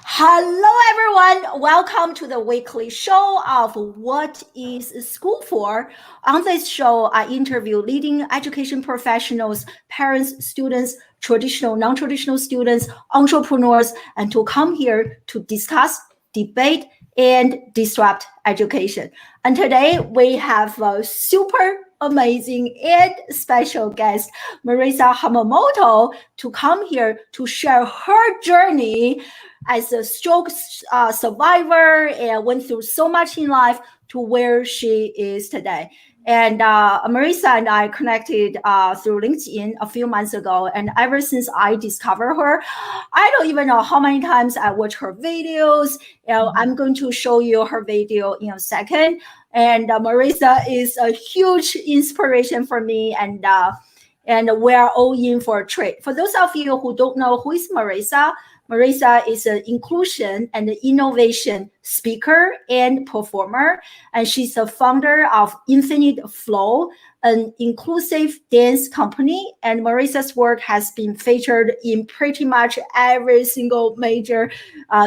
Hello, everyone. Welcome to the weekly show of What is School For? On this show, I interview leading education professionals, parents, students, traditional, non-traditional students, entrepreneurs, and to come here to discuss, debate, and disrupt education. And today we have a super amazing and special guest, Marisa Hamamoto, to come here to share her journey as a stroke survivor and went through so much in life to where she is today. And Marisa and I connected through LinkedIn a few months ago. And ever since I discovered her, I don't even know how many times I watch her videos. I'm going to show you her video in a second. And Marisa is a huge inspiration for me. And we're all in for a treat. For those of you who don't know who is Marisa, Marisa is an inclusion and innovation speaker and performer, and she's the founder of Infinite Flow, an inclusive dance company. And Marisa's work has been featured in pretty much every single major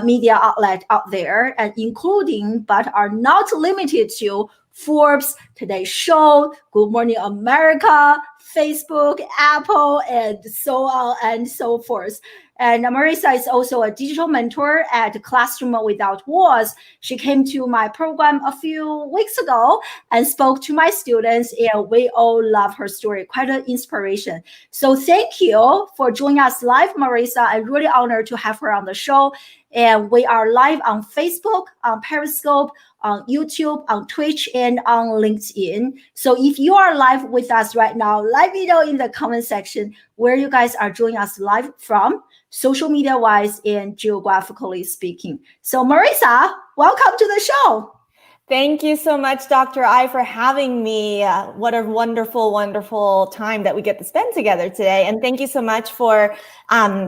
media outlet out there, and including, but are not limited to, Forbes, Today Show, Good Morning America, Facebook, Apple, and so on and so forth. And Marisa is also a digital mentor at Classroom Without Walls. She came to my program a few weeks ago and spoke to my students, and we all love her story. Quite an inspiration. So thank you for joining us live, Marisa. I'm really honored to have her on the show. And we are live on Facebook, on Periscope, on YouTube, on Twitch, and on LinkedIn. So if you are live with us right now, let me know in the comment section where you guys are joining us live from, social media wise and geographically speaking. So Marisa, welcome to the show. Thank you so much, Dr. I, for having me. What a wonderful, wonderful time that we get to spend together today. And thank you so much for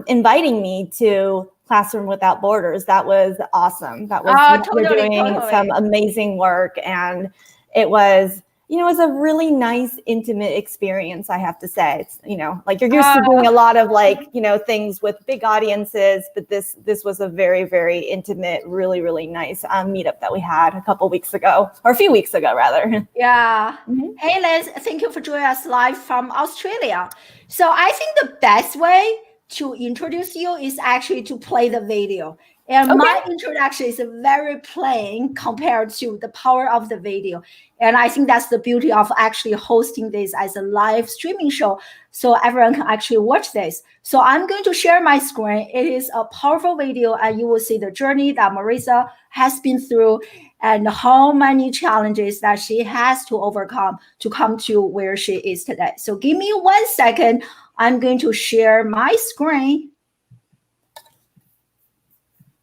inviting me to Classroom Without Borders. That was awesome. That was totally, you're doing some amazing work, and it was, it was a really nice, intimate experience, I have to say. It's, like you're used to doing a lot of things with big audiences, but this was a very, very intimate, really, really nice meetup that we had a few weeks ago, rather. Yeah. Mm-hmm. Hey, Liz, thank you for joining us live from Australia. So I think the best way to introduce you is actually to play the video. And okay. My introduction is very plain compared to the power of the video. And I think that's the beauty of actually hosting this as a live streaming show, so everyone can actually watch this. So I'm going to share my screen. It is a powerful video, and you will see the journey that Marisa has been through and how many challenges that she has to overcome to come to where she is today. So give me 1 second. I'm going to share my screen.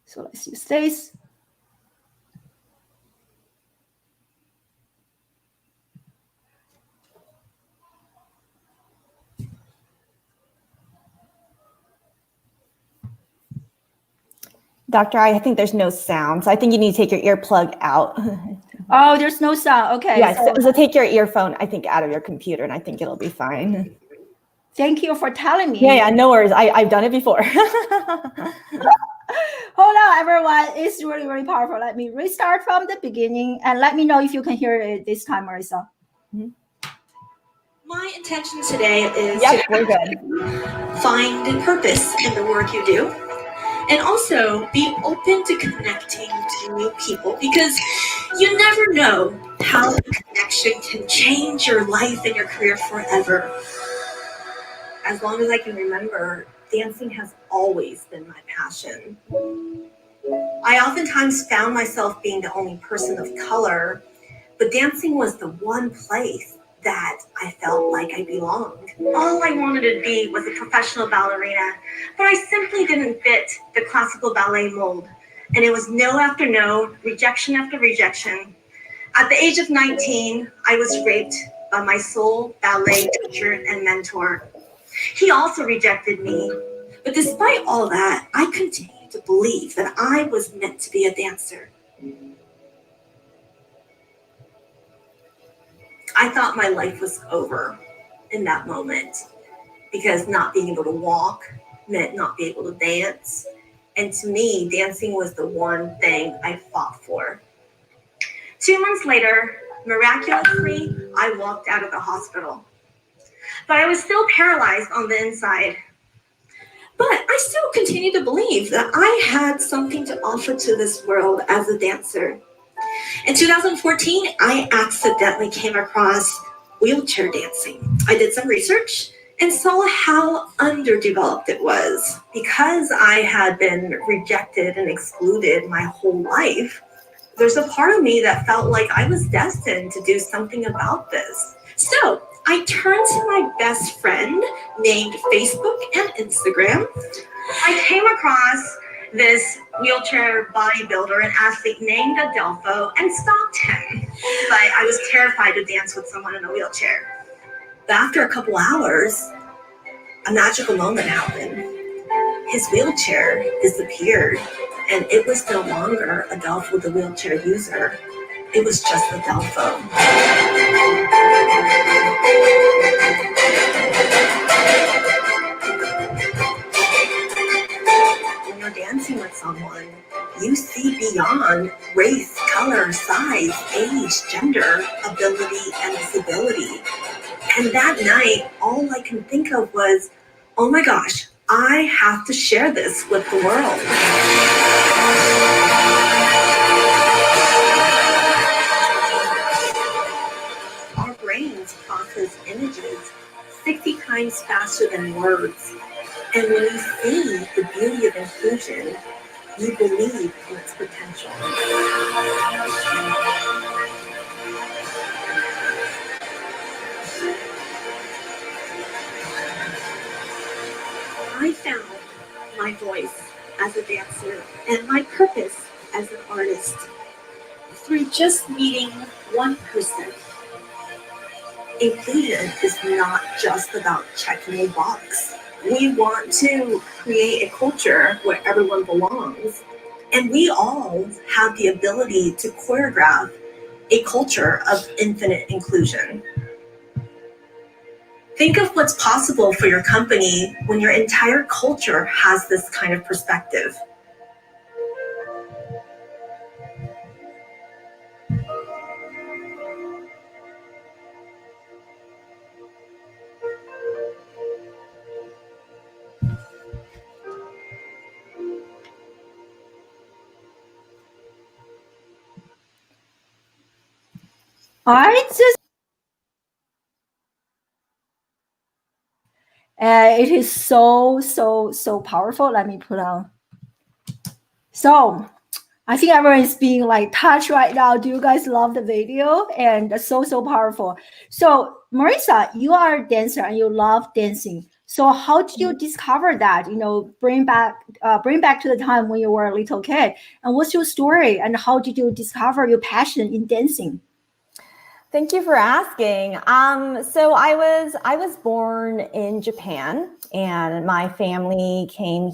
So let's use this. Dr. I think there's no sound. So I think you need to take your earplug out. Oh, there's no sound. Okay. Yes. So take your earphone, I think, out of your computer, and I think it'll be fine. Thank you for telling me. Yeah, no worries. I've done it before. Hold on, everyone. It's really, really powerful. Let me restart from the beginning, and let me know if you can hear it this time, Marisa. Mm-hmm. My intention today is we're good. Find purpose in the work you do, and also be open to connecting to new people, because you never know how a connection can change your life and your career forever. As long as I can remember, dancing has always been my passion. I oftentimes found myself being the only person of color, but dancing was the one place that I felt like I belonged. All I wanted to be was a professional ballerina, but I simply didn't fit the classical ballet mold. And it was no after no, rejection after rejection. At the age of 19, I was raped by my soul ballet teacher and mentor. He also rejected me. But despite all that, I continued to believe that I was meant to be a dancer. I thought my life was over in that moment, because not being able to walk meant not being able to dance. And to me, dancing was the one thing I fought for. 2 months later, miraculously, I walked out of the hospital. But I was still paralyzed on the inside. But I still continued to believe that I had something to offer to this world as a dancer. In 2014, I accidentally came across wheelchair dancing. I did some research and saw how underdeveloped it was. Because I had been rejected and excluded my whole life, there's a part of me that felt like I was destined to do something about this. So I turned to my best friend named Facebook and Instagram. I came across this wheelchair bodybuilder, an athlete named Adelpho, and stalked him. But I was terrified to dance with someone in a wheelchair. But after a couple hours, a magical moment happened. His wheelchair disappeared, and it was no longer Adelpho, the wheelchair user. It was just Adelpho. When you're dancing with someone, you see beyond race, color, size, age, gender, ability, and disability. And that night, all I can think of was, oh my gosh, I have to share this with the world. Our brains process images 60 times faster than words. And when you see the beauty of inclusion, you believe in its potential. I found my voice as a dancer and my purpose as an artist through just meeting one person. Inclusion is not just about checking a box. We want to create a culture where everyone belongs, and we all have the ability to choreograph a culture of infinite inclusion. Think of what's possible for your company when your entire culture has this kind of perspective. I just it is so powerful. Let me put on. So I think everyone is being like touched right now. Do you guys love the video? And that's so powerful. So Marisa, you are a dancer and you love dancing. So how did you discover that? Bring back to the time when you were a little kid. And what's your story? And how did you discover your passion in dancing? Thank you for asking. So I was born in Japan, and my family came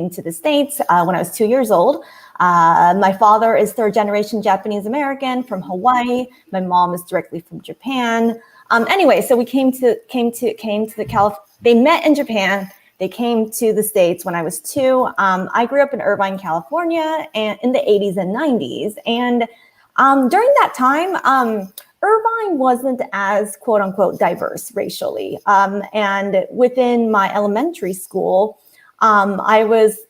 to the States when I was 2 years old. My father is third generation Japanese American from Hawaii. My mom is directly from Japan. Anyway, so we came to the they met in Japan. They came to the States when I was 2. I grew up in Irvine, California, and in the 80s and 90s. And during that time, Irvine wasn't as quote unquote diverse racially. And within my elementary school, I was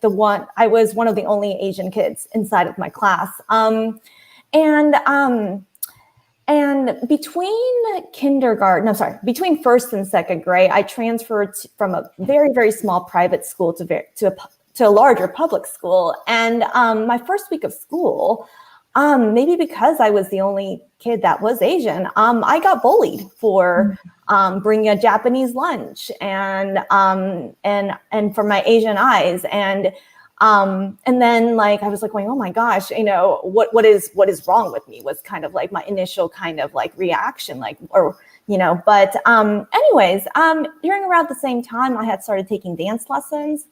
one of the only Asian kids inside of my class. And between between first and second grade, I transferred from a very, very small private school to a larger public school. And my first week of school, maybe because I was the only kid that was Asian, I got bullied for bringing a Japanese lunch and for my Asian eyes. And then I was like going, oh my gosh, what is wrong with me was kind of like my initial kind of like reaction, but anyways, during around the same time, I had started taking dance lessons.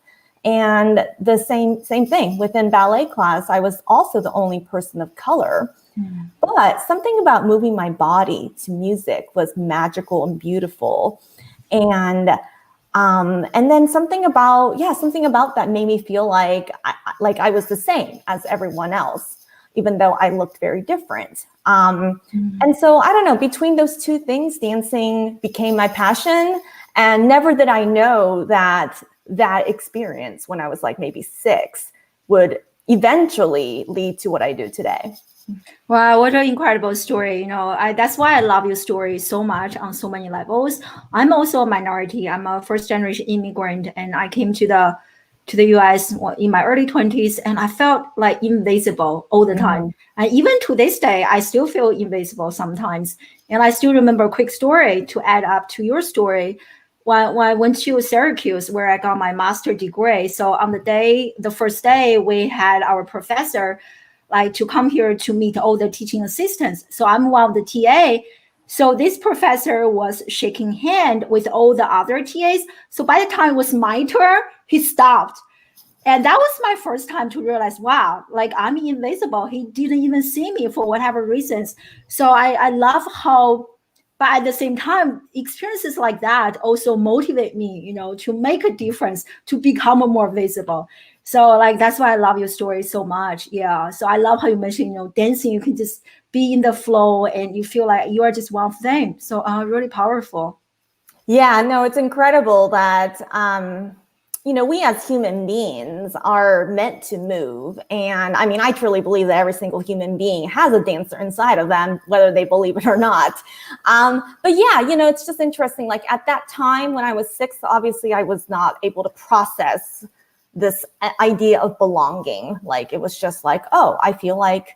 And the same thing within ballet class, I was also the only person of color. But something about moving my body to music was magical and beautiful. And then something about that made me feel like like I was the same as everyone else, even though I looked very different. And so I don't know, between those two things, dancing became my passion. And never did I know that that experience when I was like maybe 6 would eventually lead to what I do today. Wow, what an incredible story. You know, that's why I love your story so much on so many levels. I'm also a minority. I'm a first generation immigrant, and I came to the US in my early 20s, and I felt like invisible all the time. And even to this day, I still feel invisible sometimes. And I still remember a quick story to add up to your story. When I went to Syracuse, where I got my master's degree. So on the first day, we had our professor like to come here to meet all the teaching assistants. So I'm one of the TA. So this professor was shaking hand with all the other TAs. So by the time it was my turn, he stopped. And that was my first time to realize, wow, like I'm invisible. He didn't even see me for whatever reasons. So I love how, but at the same time, experiences like that also motivate me, you know, to make a difference, to become more visible. So like, that's why I love your story so much. Yeah. So I love how you mentioned, you know, dancing, you can just be in the flow and you feel like you are just one of them. So really powerful. Yeah, no, it's incredible that, you know, we as human beings are meant to move. And I mean, I truly believe that every single human being has a dancer inside of them, whether they believe it or not. But yeah, you know, it's just interesting. Like at that time when I was 6, obviously I was not able to process this idea of belonging. Like it was just like, oh, I feel like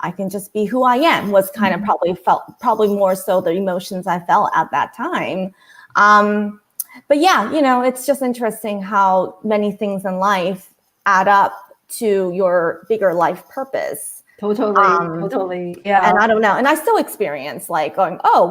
I can just be who I am, was kind of probably more so the emotions I felt at that time. But yeah, you know, it's just interesting how many things in life add up to your bigger life purpose. Totally. Yeah. And I don't know. And I still experience like going, oh,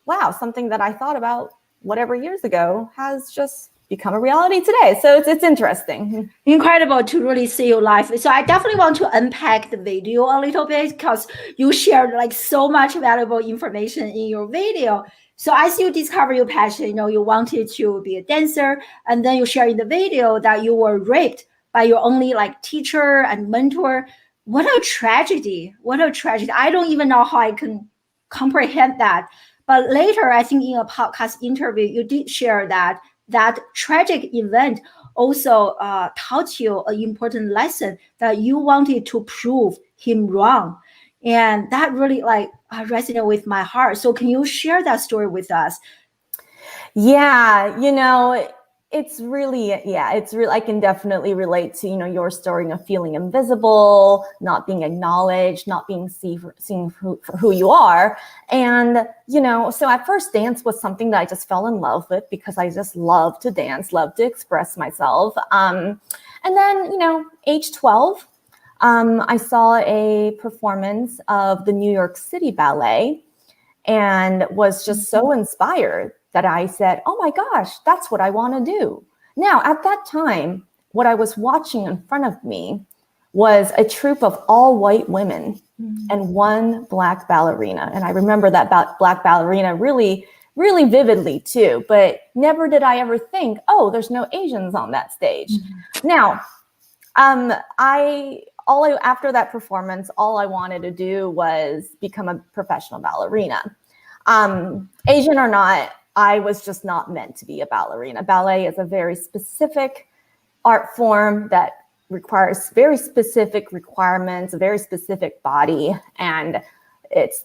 wow, something that I thought about whatever years ago has just become a reality today. So it's interesting. Incredible to really see your life. So I definitely want to unpack the video a little bit because you shared like so much valuable information in your video. So as you discover your passion, you know, you wanted to be a dancer, and then you share in the video that you were raped by your only like teacher and mentor. What a tragedy. What a tragedy. I don't even know how I can comprehend that. But later, I think in a podcast interview, you did share that tragic event also taught you an important lesson that you wanted to prove him wrong. And that really like resonated with my heart. So can you share that story with us? Yeah, you know, it's really, I can definitely relate to, you know, your story of feeling invisible, not being acknowledged, not being seen for who you are. And, you know, so at first dance was something that I just fell in love with because I just love to dance, love to express myself. And then, you know, age 12, I saw a performance of the New York City Ballet and was just so inspired that I said, oh my gosh, that's what I want to do. Now, at that time, what I was watching in front of me was a troupe of all white women and one Black ballerina. And I remember that Black ballerina really, really vividly too, but never did I ever think, oh, there's no Asians on that stage. Now, after that performance, all I wanted to do was become a professional ballerina. Asian or not, I was just not meant to be a ballerina. Ballet is a very specific art form that requires very specific requirements, a very specific body, and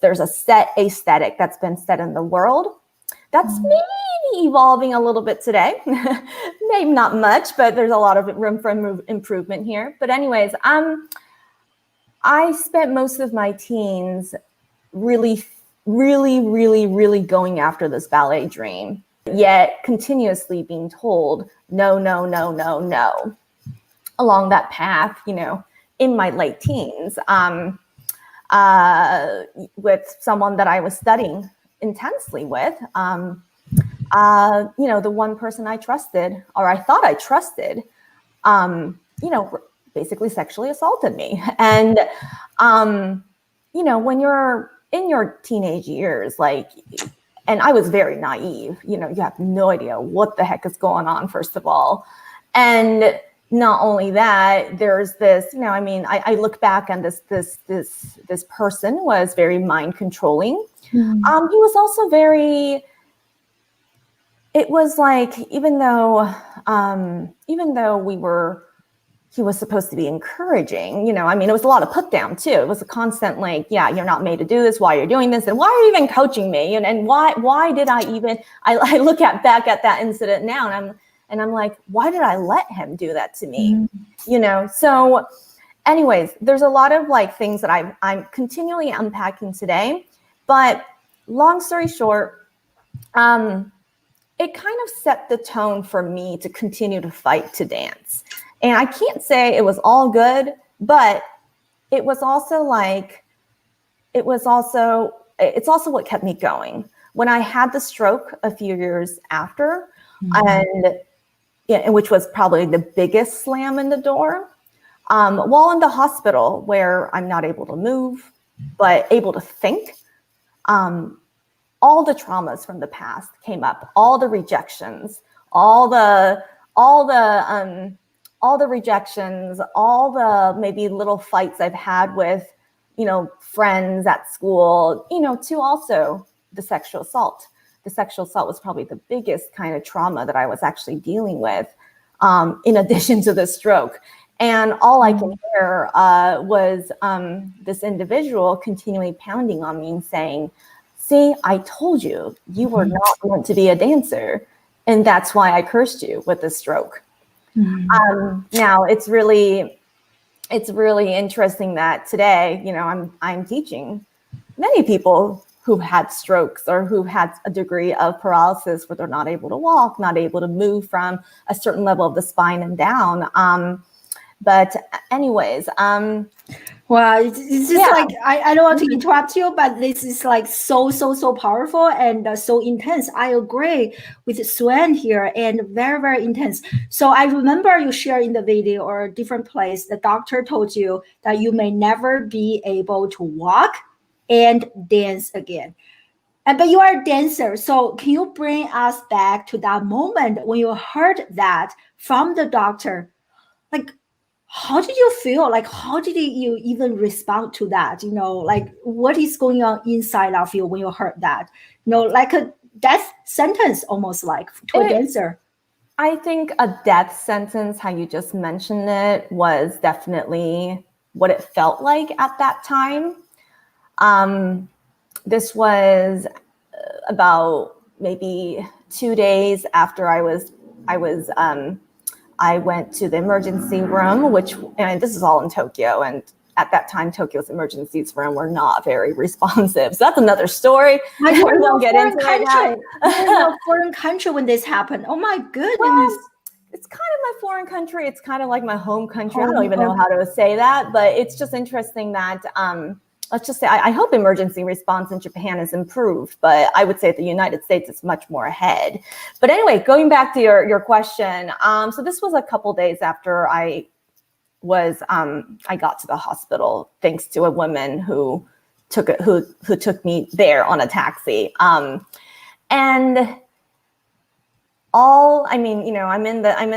there's a set aesthetic that's been set in the world. That's maybe evolving a little bit today. Maybe not much, but there's a lot of room for improvement here. But anyways, I spent most of my teens really going after this ballet dream, yet continuously being told no along that path, you know, in my late teens, with someone that I was studying intensely with, you know, the one person I trusted, or I thought I trusted, you know, basically sexually assaulted me. And, you know, when you're in your teenage years, like, and I was very naive, you know, you have no idea what the heck is going on, first of all. And, not only that, there's this, you know, I mean, I look back and this person was very mind controlling. He was also very, it was like, even though he was supposed to be encouraging, you know, I mean, it was a lot of put down too. It was a constant like, yeah, you're not made to do this. Why you're doing this? And why are you even coaching me? And why did I even, I look back at that incident now and I'm like, why did I let him do that to me? You know? So anyways, there's a lot of like things that I'm continually unpacking today, but long story short, it kind of set the tone for me to continue to fight to dance. And I can't say it was all good, but it was also like, it's also what kept me going. When I had the stroke a few years after, and which was probably the biggest slam in the door, while in the hospital where I'm not able to move, but able to think, all the traumas from the past came up, all the rejections, all the rejections, all the maybe little fights I've had with, you know, friends at school, you know, to also the sexual assault. The sexual assault was probably the biggest kind of trauma that I was actually dealing with, in addition to the stroke. And all I can hear was this individual continually pounding on me and saying, see, I told you, you were not meant to be a dancer. And that's why I cursed you with the stroke. Now it's really interesting that today, you know, I'm teaching many people who've had strokes or who've had a degree of paralysis where they're not able to walk, not able to move from a certain level of the spine and down. But anyways, well, it's just like, I don't want to interrupt you, but this is like so powerful and so intense. I agree with Suen here, and very, very intense. So I remember you share in the video or a different place, the doctor told you that you may never be able to walk and dance again. But you are a dancer. So can you bring us back to that moment when you heard that from the doctor? Like, how did you feel? Like, how did you even respond to that? You know, like what is going on inside of you when you heard that? You know, like a death sentence, almost like to a dancer. I think a death sentence, how you just mentioned it, was definitely what it felt like at that time. This was about maybe 2 days after I went to the emergency room, and this is all in Tokyo. And at that time, Tokyo's emergencies room were not very responsive. So that's another story. We won't get into right now. You're in a foreign country when this happened. Oh my goodness. Well, it's kind of my foreign country. It's kind of like my home country. I don't even know how to say that, but it's just interesting that, let's just say, I hope emergency response in Japan is improved, but I would say the United States is much more ahead. But anyway, going back to your question. So this was a couple days after I got to the hospital, thanks to a woman who took me there on a taxi. I'm in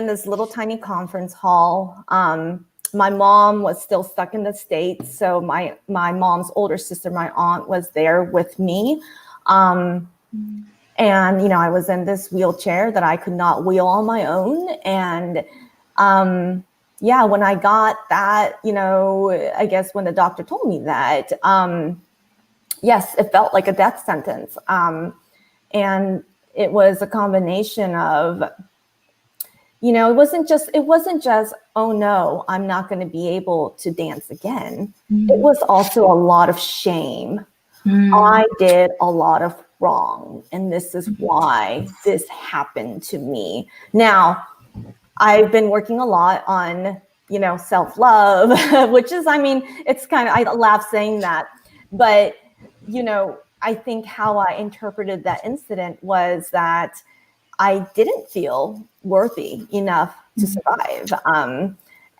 this little tiny conference hall. My mom was still stuck in the States. So my mom's older sister, my aunt, was there with me. And, you know, I was in this wheelchair that I could not wheel on my own. And, when I got that, you know, I guess when the doctor told me that, yes, it felt like a death sentence. And it was a combination of, you know, it wasn't just, oh no, I'm not going to be able to dance again. It was also a lot of shame. I did a lot of wrong, and this is why this happened to me. Now, I've been working a lot on, you know, self-love, which is, I mean, it's kind of, I laugh saying that, but, you know, I think how I interpreted that incident was that I didn't feel worthy enough to survive.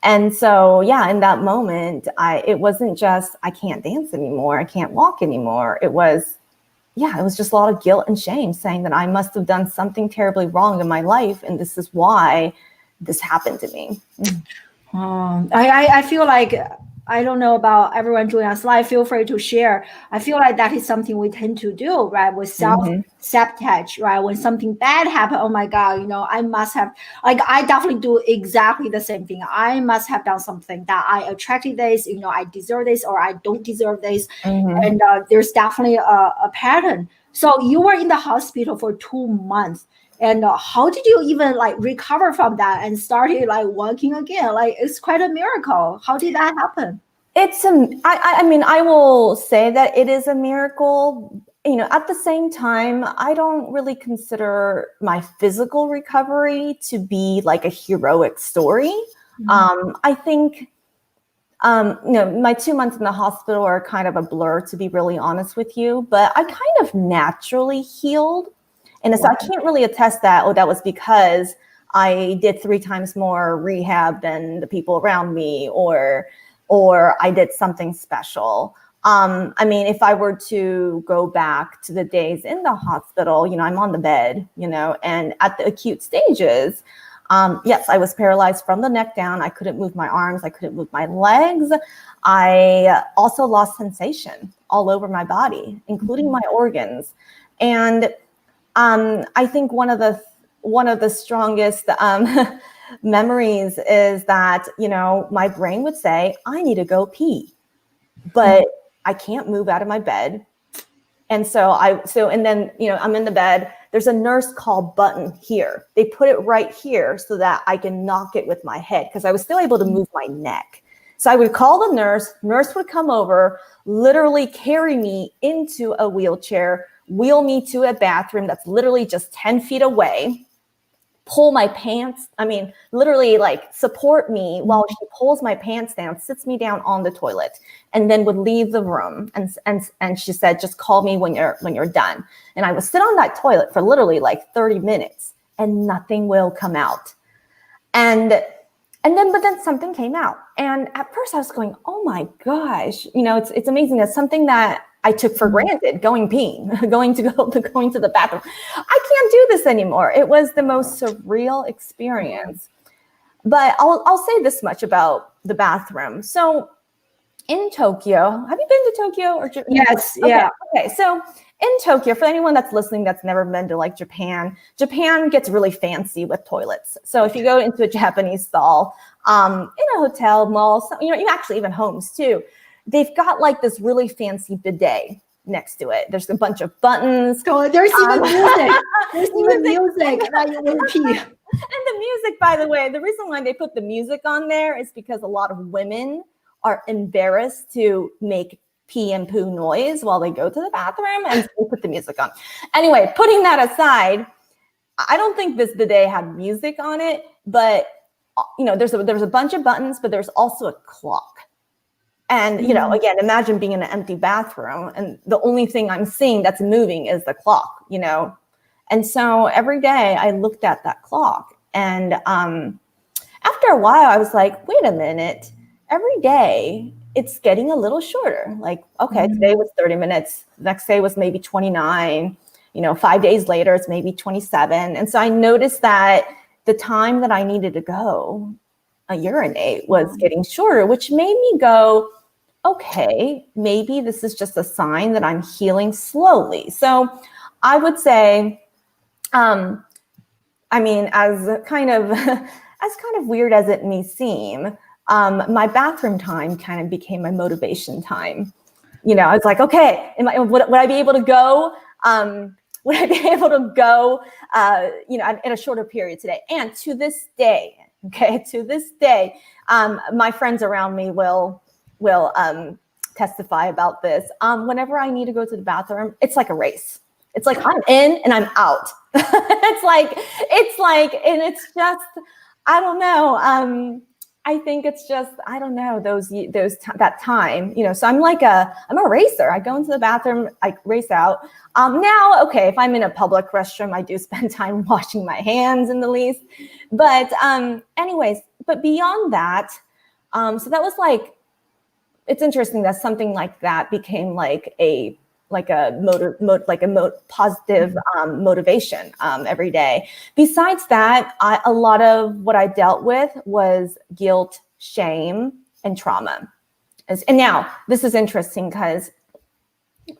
And so, yeah, in that moment, it wasn't just, I can't dance anymore, I can't walk anymore. It was just a lot of guilt and shame, saying that I must have done something terribly wrong in my life. And this is why this happened to me. I feel like, I don't know about everyone joining us live, feel free to share. I feel like that is something we tend to do, right? With self-sabotage, right? When something bad happens, oh my God, I must have, like, I definitely do exactly the same thing. I must have done something that I attracted this, I deserve this, or I don't deserve this. And there's definitely a pattern. So you were in the hospital for 2 months. And how did you even like recover from that and started like working again? Like, it's quite a miracle. How did that happen? I mean, I will say that it is a miracle. At the same time, I don't really consider my physical recovery to be like a heroic story. I think, my 2 months in the hospital are kind of a blur, to be really honest with you, but I kind of naturally healed. And so I can't really attest that, that was because I did 3 times more rehab than the people around me, or I did something special. I mean, if I were to go back to the days in the hospital, I'm on the bed, and at the acute stages, yes, I was paralyzed from the neck down. I couldn't move my arms. I couldn't move my legs. I also lost sensation all over my body, including my organs. And I think one of the strongest memories is that, my brain would say, I need to go pee, but I can't move out of my bed. And and then, I'm in the bed. There's a nurse call button here. They put it right here so that I can knock it with my head, because I was still able to move my neck. So I would call the nurse would come over, literally carry me into a wheelchair, wheel me to a bathroom that's literally just 10 feet away, pull my pants, literally like support me while she pulls my pants down, sits me down on the toilet, and then would leave the room. And she said, just call me when you're done. And I would sit on that toilet for literally like 30 minutes and nothing will come out. But then something came out. And at first I was going, oh my gosh, it's amazing. That's something that I took for granted, going to the bathroom. I can't do this anymore. It was the most surreal experience. But I'll say this much about the bathroom. So in Tokyo, have you been to Tokyo or Japan? Yes. Okay, Yeah. Okay. So in Tokyo, for anyone that's listening that's never been to like Japan gets really fancy with toilets. So if you go into a Japanese stall, in a hotel, mall, actually even homes too, they've got like this really fancy bidet next to it. There's a bunch of buttons. So there's even music. There's even music that you will pee. And the music, by the way, the reason why they put the music on there is because a lot of women are embarrassed to make pee and poo noise while they go to the bathroom, and so they put the music on. Anyway, putting that aside, I don't think this bidet had music on it, but there's a bunch of buttons, but there's also a clock. And, again, imagine being in an empty bathroom and the only thing I'm seeing that's moving is the clock, And so every day I looked at that clock, and after a while I was like, wait a minute, every day it's getting a little shorter. Like, okay, today was 30 minutes. The next day was maybe 29, 5 days later, it's maybe 27. And so I noticed that the time that I needed to go urinate was getting shorter, which made me go, okay, maybe this is just a sign that I'm healing slowly. So I would say, as kind of weird as it may seem, my bathroom time kind of became my motivation time. I was like, okay, would I be able to go? Would I be able to go, in a shorter period today? And to this day, my friends around me will testify about this. Whenever I need to go to the bathroom, it's like a race. It's like I'm in and I'm out. it's like, and it's just, I don't know. I think it's just, I don't know, that time, so I'm a racer. I go into the bathroom, I race out. Now, okay, if I'm in a public restroom, I do spend time washing my hands in the least. But anyways, but beyond that, so that was like, it's interesting that something like that became like a positive motivation every day. Besides that, a lot of what I dealt with was guilt, shame, and trauma. And now this is interesting because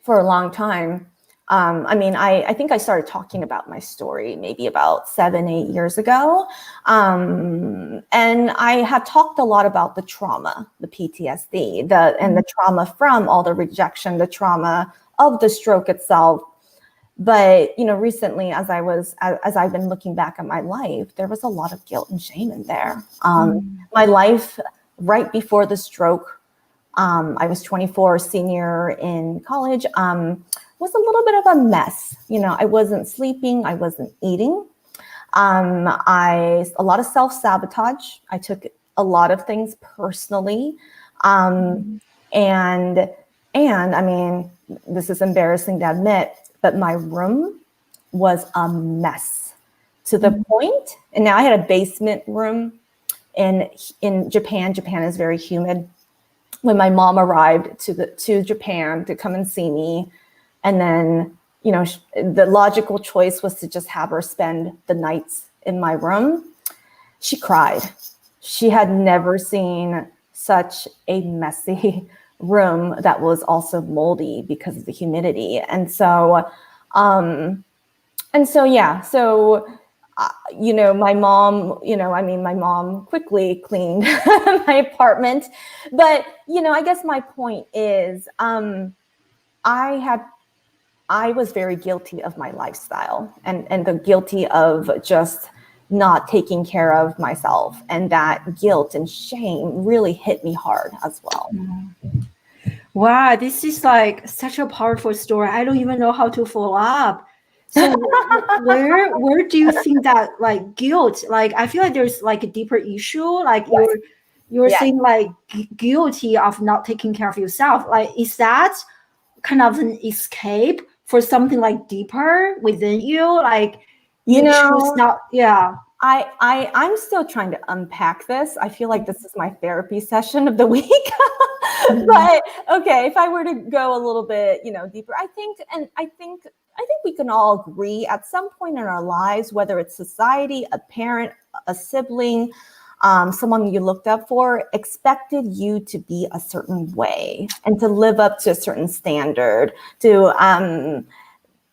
for a long time, I think I started talking about my story maybe about 7-8 years ago. And I have talked a lot about the trauma, the PTSD, and the trauma from all the rejection, the trauma of the stroke itself. But, recently, as I've been looking back at my life, there was a lot of guilt and shame in there. My life right before the stroke, I was 24, senior in college, was a little bit of a mess. I wasn't sleeping, I wasn't eating. A lot of self-sabotage. I took a lot of things personally. And I mean, this is embarrassing to admit, but my room was a mess to the point. And now I had a basement room in Japan. Japan is very humid. When my mom arrived to Japan to come and see me, and then, the logical choice was to just have her spend the nights in my room. She cried. She had never seen such a messy room that was also moldy because of the humidity. And so, my mom, my mom quickly cleaned my apartment. But, I guess my point is, I was very guilty of my lifestyle and the guilty of just not taking care of myself. And that guilt and shame really hit me hard as well. Wow, this is like such a powerful story. I don't even know how to follow up. So where do you think that like guilt, like I feel like there's like a deeper issue, like you're saying like guilty of not taking care of yourself. Like, is that kind of an escape for something like deeper within you? Like choose not, I'm still trying to unpack this. I feel like this is my therapy session of the week. But okay, if I were to go a little bit, deeper, I think we can all agree at some point in our lives, whether it's society, a parent, a sibling, someone you looked up for, expected you to be a certain way and to live up to a certain standard,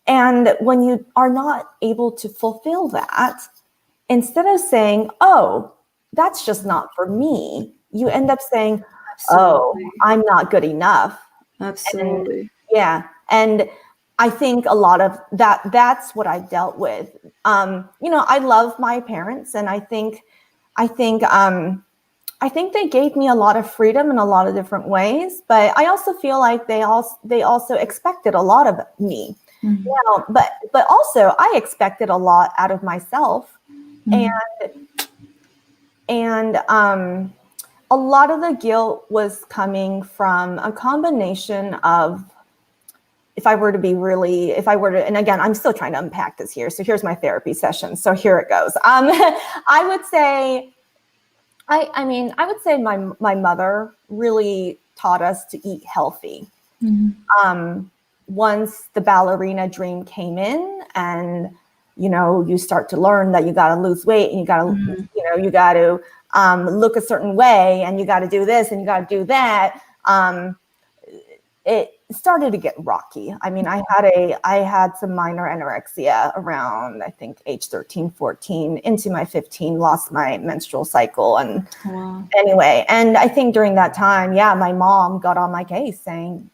and when you are not able to fulfill that, instead of saying, oh, that's just not for me, you end up saying, oh, I'm not good enough. Absolutely. And I think a lot of that's what I dealt with. I love my parents, and I think they gave me a lot of freedom in a lot of different ways, but I also feel like they also expected a lot of me. But also I expected a lot out of myself, and a lot of the guilt was coming from a combination of, and again, I'm still trying to unpack this here. So here's my therapy session. So here it goes. I would say my mother really taught us to eat healthy. Once the ballerina dream came in, and you start to learn that you got to lose weight, and you got to you got to look a certain way, and you got to do this and you got to do that. It started to get rocky. I mean, I had some minor anorexia around, I think, age 13, 14, into my 15, lost my menstrual cycle. And anyway, and I think during that time, my mom got on my case saying,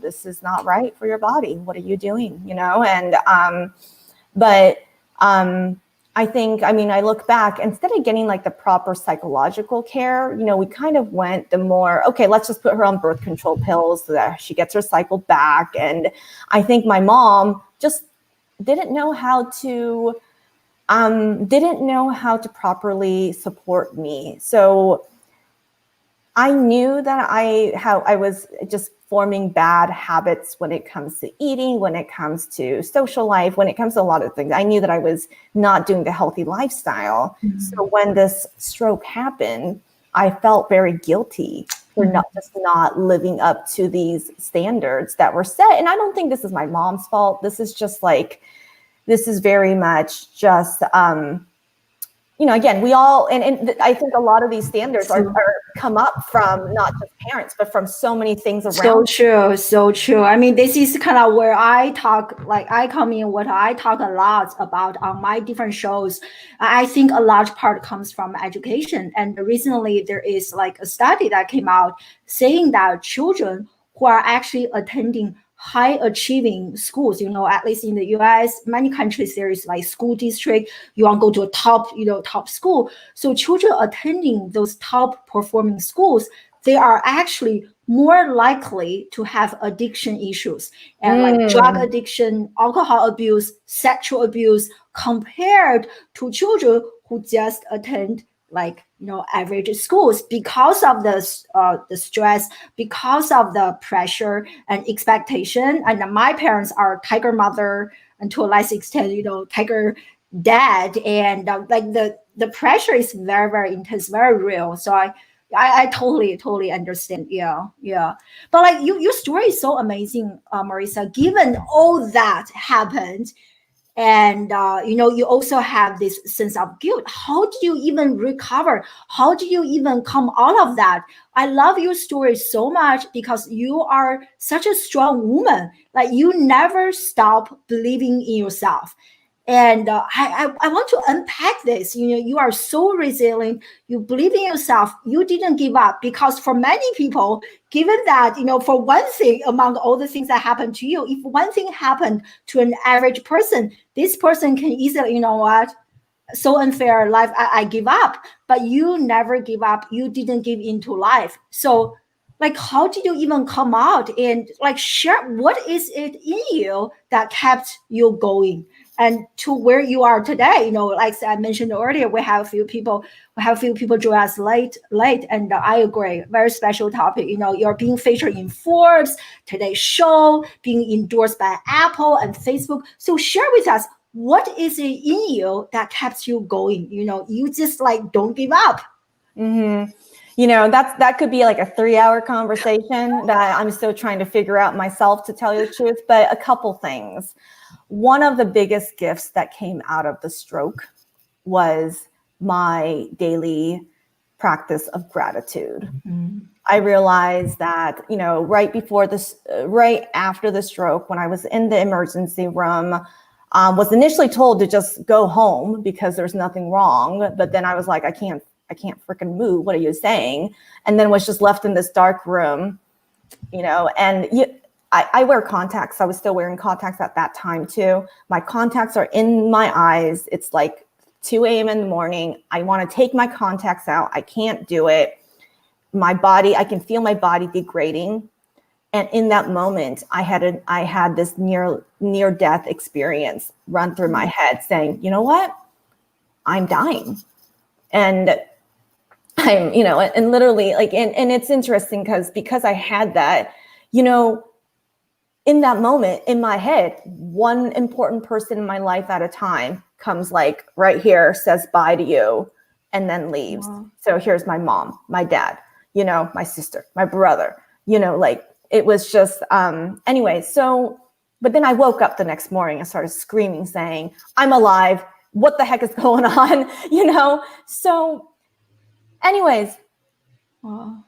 this is not right for your body. What are you doing? I think, I look back, instead of getting like the proper psychological care, we kind of went the more, okay, let's just put her on birth control pills so that she gets her cycle back. And I think my mom just didn't know how to properly support me. So I knew that I was just forming bad habits when it comes to eating, when it comes to social life, when it comes to a lot of things. I knew that I was not doing the healthy lifestyle. So when this stroke happened, I felt very guilty for for not living up to these standards that were set. And I don't think this is my mom's fault. This is just like, this is very much just, again, we all, and I think a lot of these standards are come up from not just parents, but from so many things around. So true. I mean, this is kind of where I talk, like I come in, what I talk a lot about on my different shows. I think a large part comes from education. And recently there is like a study that came out saying that children who are actually attending high achieving schools, at least in the US, many countries, there is like school district, you want to go to a top school. So children attending those top performing schools, they are actually more likely to have addiction issues and like drug addiction, alcohol abuse, sexual abuse, compared to children who just attend like average schools, because of the stress, because of the pressure and expectation. And my parents are tiger mother, and to a less extent tiger dad, and like the pressure is very, very intense, very real. So I totally understand. Yeah. But like your story is so amazing, Marisa, given all that happened. And you also have this sense of guilt. How do you even recover? How do you even come out of that? I love your story so much because you are such a strong woman. Like you never stop believing in yourself. And I want to unpack this. You are so resilient. You believe in yourself. You didn't give up, because for many people, given that, for one thing, among all the things that happened to you, if one thing happened to an average person, this person can easily, so unfair life, I give up. But you never give up. You didn't give into life. So like, how did you even come out and like share what is it in you that kept you going and to where you are today? Like I mentioned earlier, we have a few people join us late, and I agree, very special topic. You're being featured in Forbes, Today's Show, being endorsed by Apple and Facebook. So share with us, what is it in you that keeps you going? You just like don't give up. That could be like a 3-hour conversation that I'm still trying to figure out myself, to tell you the truth. But a couple things. One of the biggest gifts that came out of the stroke was my daily practice of gratitude. I realized that, right after the stroke, when I was in the emergency room, was initially told to just go home because there's nothing wrong. But then I was like, I can't freaking move. What are you saying? And then was just left in this dark room, I wear contacts. I was still wearing contacts at that time too. My contacts are in my eyes. It's like 2 a.m. in the morning. I want to take my contacts out. I can't do it. My body, I can feel my body degrading. And in that moment, I had this near death experience run through my head saying, you know what? I'm dying. And I'm, and literally like, and it's interesting because I had that, in that moment in my head, one important person in my life at a time comes like right here, says bye to you, and then leaves. Wow. So here's my mom, my dad, my sister, my brother, like it was just, anyway. So, but then I woke up the next morning and started screaming, saying, I'm alive. What the heck is going on? So anyways, wow.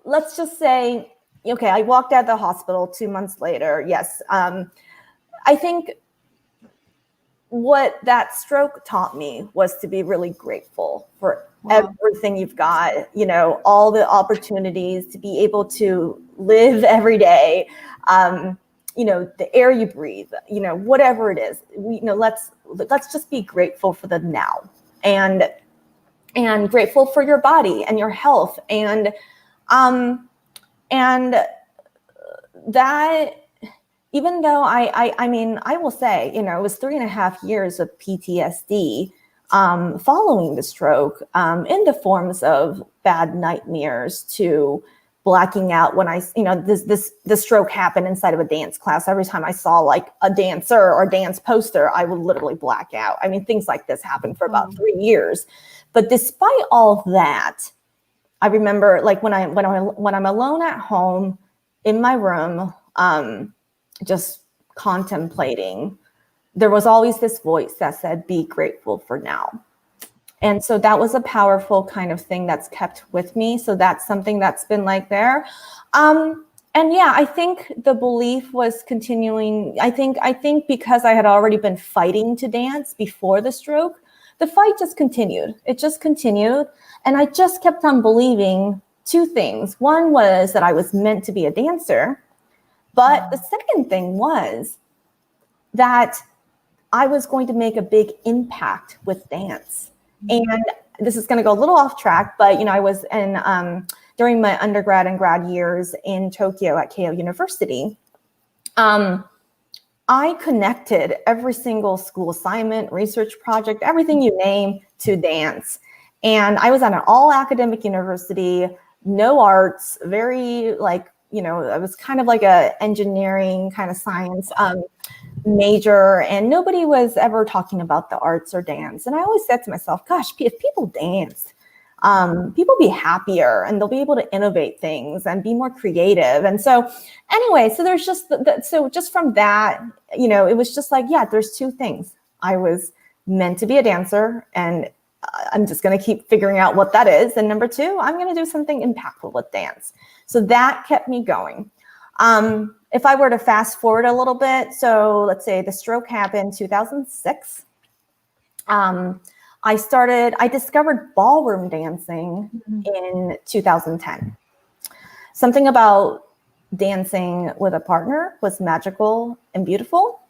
Let's just say, okay, I walked out of the hospital 2 months later. Yes. I think what that stroke taught me was to be really grateful for everything you've got, all the opportunities to be able to live every day, the air you breathe, whatever it is, let's just be grateful for the now, and grateful for your body and your health. And that, even though I will say, it was 3.5 years of PTSD following the stroke, in the forms of bad nightmares to blacking out when this stroke happened inside of a dance class. Every time I saw like a dancer or dance poster, I would literally black out. Things like this happened for about 3 years. But despite all of that, I remember like when I'm alone at home in my room, just contemplating, there was always this voice that said, be grateful for now. And so that was a powerful kind of thing that's kept with me. So that's something that's been like there. And yeah, I think the belief was continuing. I think because I had already been fighting to dance before the stroke, the fight just continued. It just continued. And I just kept on believing two things. One was that I was meant to be a dancer. But the second thing was that I was going to make a big impact with dance. And this is going to go a little off track, but I was in during my undergrad and grad years in Tokyo at Keio University. I connected every single school assignment, research project, everything you name to dance. And I was at an all academic university, no arts, very like, I was kind of like a engineering kind of science major, and nobody was ever talking about the arts or dance. And I always said to myself, gosh, if people danced, people be happier and they'll be able to innovate things and be more creative. And so anyway, so there's just, so just from that, it was just like, yeah, there's two things. I was meant to be a dancer, and I'm just going to keep figuring out what that is. And number two, I'm going to do something impactful with dance. So that kept me going. If I were to fast forward a little bit, so let's say the stroke happened 2006. I discovered ballroom dancing in 2010. Something about dancing with a partner was magical and beautiful.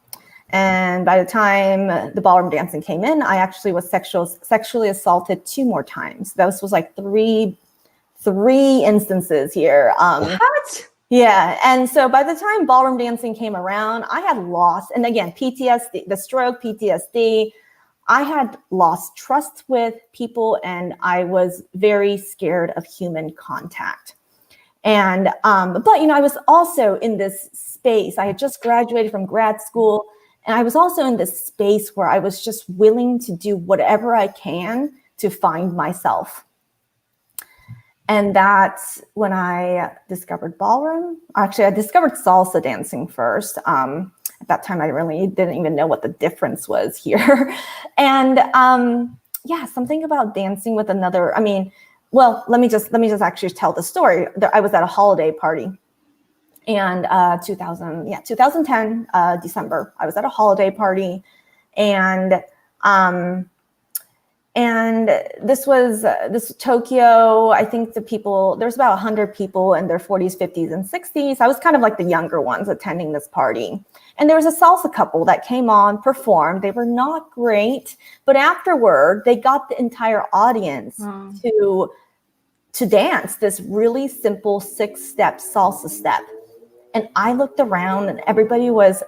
And by the time the ballroom dancing came in, I actually was sexually assaulted 2 more times. This was like three instances here. What? Yeah. And so by the time ballroom dancing came around, I had lost, and again, PTSD, the stroke, PTSD, I had lost trust with people, and I was very scared of human contact. And, but, I was also in this space. I had just graduated from grad school, and I was also in this space where I was just willing to do whatever I can to find myself. And that's when I discovered ballroom. Actually, I discovered salsa dancing first. At that time, I really didn't even know what the difference was here. And yeah, something about dancing with another. Well, let me just actually tell the story. I was at a holiday party, and 2010 December. I was at a holiday party, and this Tokyo, I think there's about 100 people in their 40s, 50s, and 60s. I was kind of like the younger ones attending this party. And there was a salsa couple that came on, performed. They were not great, but afterward, they got the entire audience to dance this really simple 6-step salsa step. And I looked around, and everybody was,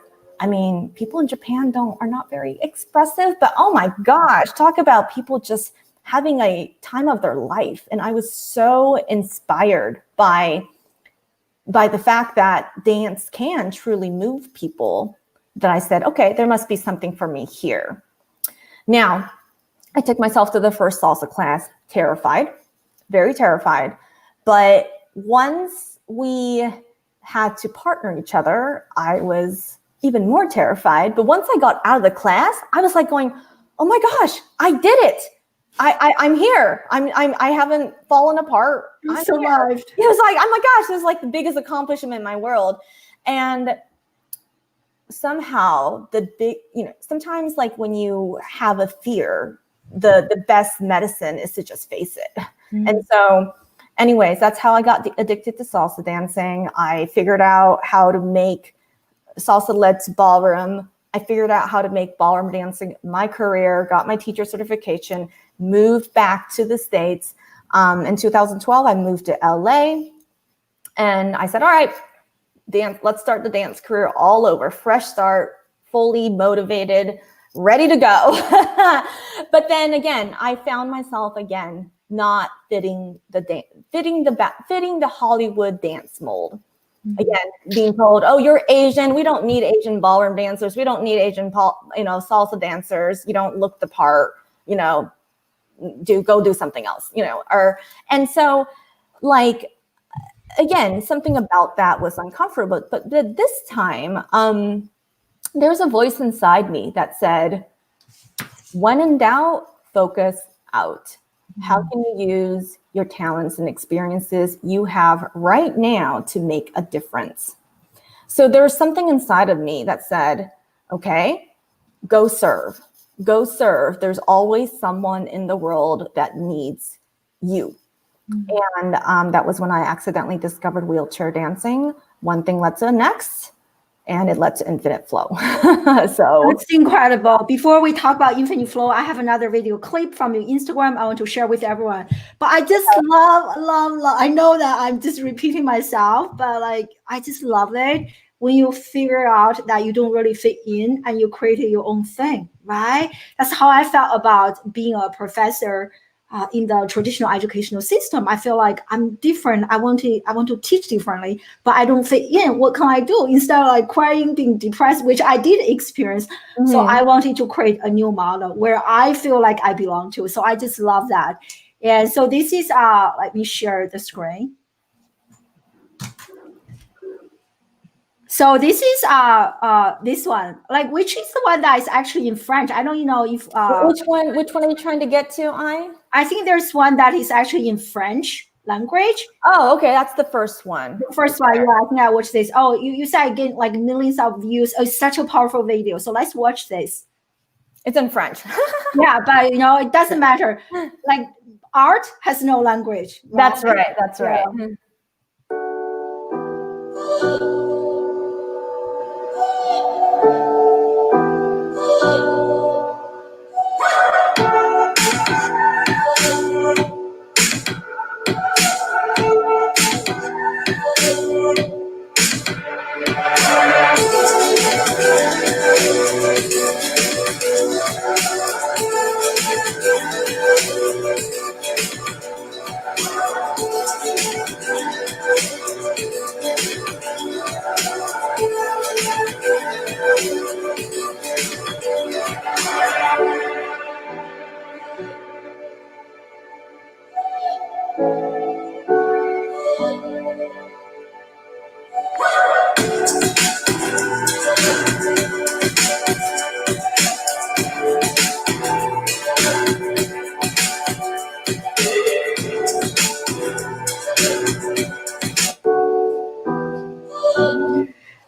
people in Japan are not very expressive, but oh my gosh, talk about people just having a time of their life. And I was so inspired by the fact that dance can truly move people that I said, okay, there must be something for me here. Now, I took myself to the first salsa class, terrified, very terrified. But once we had to partner each other, I was even more terrified. But once I got out of the class, I was like going, oh my gosh, I did it. I'm here. I haven't fallen apart. You survived. It was like, oh my gosh, this is like the biggest accomplishment in my world. And somehow sometimes like when you have a fear, the best medicine is to just face it. Mm-hmm. And so anyways, that's how I got addicted to salsa dancing. I figured out how to make salsa led to ballroom. I figured out how to make ballroom dancing my career, got my teacher certification, moved back to the States. In 2012, I moved to LA, and I said, all right, let's start the dance career all over, fresh start, fully motivated, ready to go. But then again, I found myself again not fitting the Hollywood dance mold. Again, being told, oh, you're Asian. We don't need Asian ballroom dancers. We don't need Asian, salsa dancers. You don't look the part, go do something else, and so like, again, something about that was uncomfortable. But this time, there was a voice inside me that said, when in doubt, focus out. How can you use your talents and experiences you have right now to make a difference? So there was something inside of me that said, okay, go serve. Go serve. There's always someone in the world that needs you. And that was when I accidentally discovered wheelchair dancing. One thing led to the next, and it led to infinite flow. So it's incredible. Before we talk about infinite flow, I have another video clip from your Instagram I want to share with everyone. But I just love. I know that I'm just repeating myself, but like I just love it when you figure out that you don't really fit in and you created your own thing, right? That's how I felt about being a professor in the traditional educational system. I feel like I'm different. I want to teach differently, but I don't fit in. What can I do? Instead of like crying, being depressed, which I did experience. So I wanted to create a new model where I feel like I belong to. So I just love that. And so this is, let me share the screen. So this is this one, like, which is the one that is actually in French. I don't know if which one are you trying to get to? I think there's one that is actually in French language. Oh, okay, that's the first one. The first one, yeah, I think I watched this. Oh, you said again like millions of views. Oh, it's such a powerful video. So let's watch this. It's in French. Yeah, but you know, it doesn't matter. Like art has no language. Right? That's right. That's right. Yeah.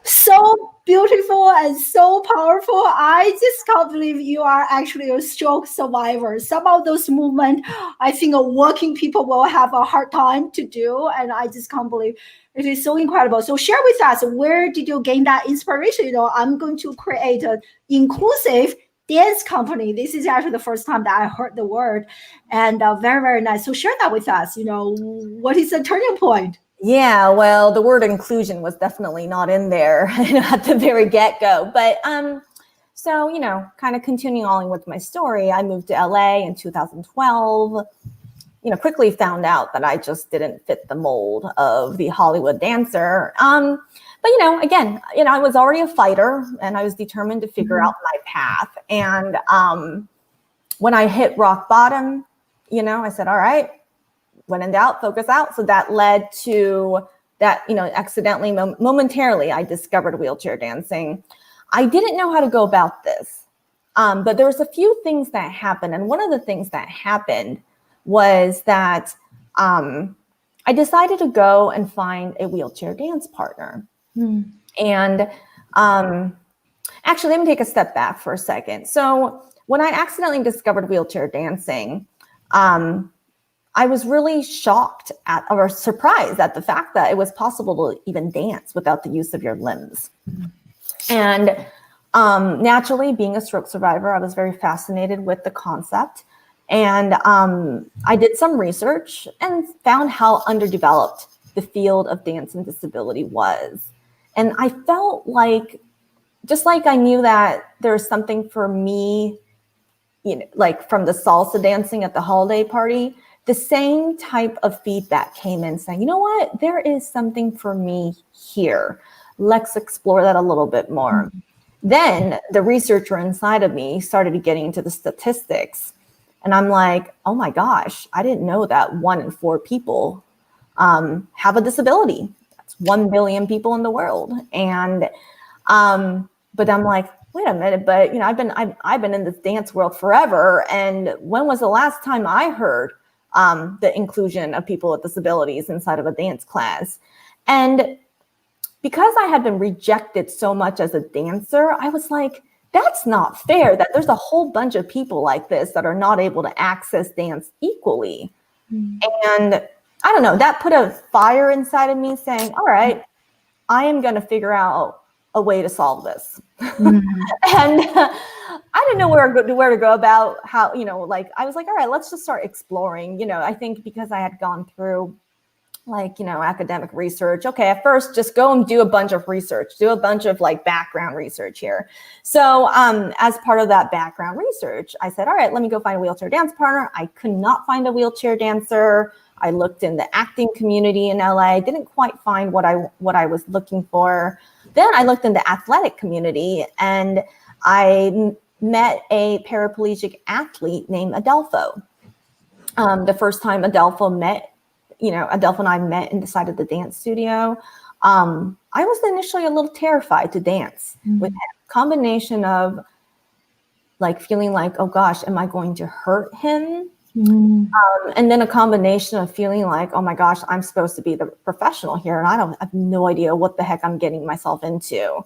So beautiful and so powerful. I just can't believe you are actually a stroke survivor. Some of those movements, I think working people will have a hard time to do. And I just can't believe it is so incredible. So share with us, where did you gain that inspiration? You know, I'm going to create an inclusive dance company. This is actually the first time that I heard the word, and very, very nice. So share that with us. You know, what is the turning point? Yeah, well, the word inclusion was definitely not in there at the very get-go. But so, you know, kind of continuing on with my story, I moved to LA in 2012. You know, quickly found out that I just didn't fit the mold of the Hollywood dancer. But, you know, again, you know, I was already a fighter and I was determined to figure out my path. And when I hit rock bottom, you know, I said, all right, when in doubt, focus out. So that led to that, you know, accidentally, momentarily, I discovered wheelchair dancing. I didn't know how to go about this, but there was a few things that happened. And one of the things that happened was that I decided to go and find a wheelchair dance partner. And actually, let me take a step back for a second. So when I accidentally discovered wheelchair dancing, I was really shocked at, or surprised at the fact that it was possible to even dance without the use of your limbs. And naturally, being a stroke survivor, I was very fascinated with the concept. And I did some research and found how underdeveloped the field of dance and disability was. And I felt like, just like I knew that there was something for me, you know, like from the salsa dancing at the holiday party, the same type of feedback came in saying, you know what, there is something for me here. Let's explore that a little bit more. Then the researcher inside of me started getting into the statistics. And I'm like, oh my gosh, I didn't know that 1 in 4 people have a disability. That's 1 billion people in the world. And, but I'm like, wait a minute, but you know, I've been in this dance world forever. And when was the last time I heard the inclusion of people with disabilities inside of a dance class? And because I had been rejected so much as a dancer, I was like, that's not fair that there's a whole bunch of people like this that are not able to access dance equally. And I don't know, that put a fire inside of me saying, all right, I am going to figure out a way to solve this. And I didn't know where to go about how, you know, like, I was like, all right, let's just start exploring. You know, I think because I had gone through like, you know, academic research. Okay, at first, just go and do a bunch of research, do a bunch of like background research here. So as part of that background research, I said, all right, let me go find a wheelchair dance partner. I could not find a wheelchair dancer. I looked in the acting community in LA, didn't quite find what I was looking for. Then I looked in the athletic community and I met a paraplegic athlete named Adelpho. The first time Adelpho and I met and decided the dance studio. I was initially a little terrified to dance with him. Combination of like feeling like, oh gosh, am I going to hurt him? And then a combination of feeling like, oh my gosh, I'm supposed to be the professional here, and I have no idea what the heck I'm getting myself into.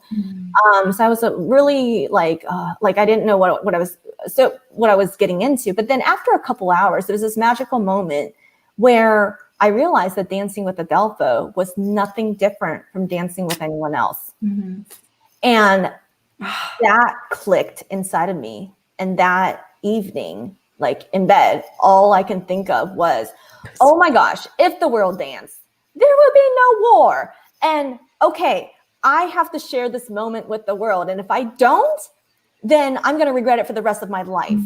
So I was really like I didn't know what I was getting into. But then after a couple hours, there was this magical moment where I realized that dancing with Adelpho was nothing different from dancing with anyone else. And that clicked inside of me. And that evening, like in bed, all I can think of was, oh my gosh, if the world danced, there would be no war. And okay, I have to share this moment with the world. And if I don't, then I'm going to regret it for the rest of my life.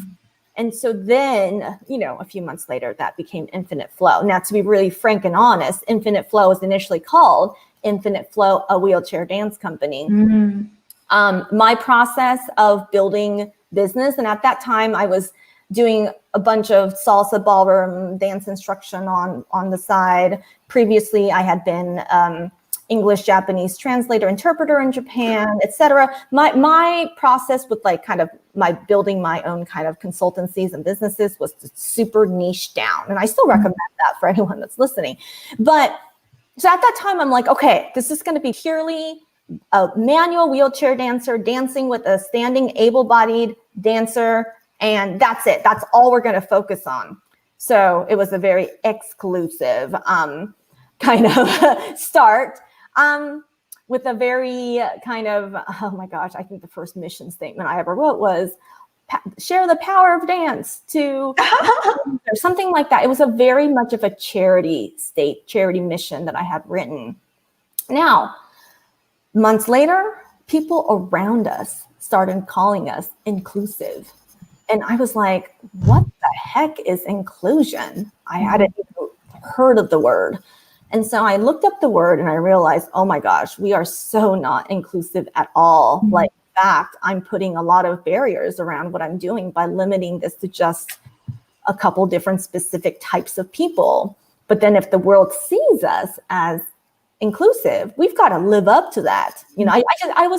And so then, you know, a few months later, that became Infinite Flow. Now, to be really frank and honest, Infinite Flow was initially called Infinite Flow, a wheelchair dance company. My process of building business, and at that time, I was doing a bunch of salsa ballroom dance instruction on the side. Previously, I had been English, Japanese translator, interpreter in Japan, etc. My process with like kind of my building my own kind of consultancies and businesses was super niche down. And I still recommend that for anyone that's listening. But so at that time, I'm like, okay, this is going to be purely a manual wheelchair dancer dancing with a standing able-bodied dancer. And that's it. That's all we're going to focus on. So it was a very exclusive kind of start. With a very kind of, oh my gosh, I think the first mission statement I ever wrote was share the power of dance to or something like that. It was a very much of a charity mission that I had written. Now, months later, people around us started calling us inclusive. And I was like, what the heck is inclusion? I hadn't even heard of the word. And so I looked up the word and I realized, oh my gosh, we are so not inclusive at all. Like, in fact, I'm putting a lot of barriers around what I'm doing by limiting this to just a couple different specific types of people. But then if the world sees us as inclusive, we've got to live up to that. You know, I'm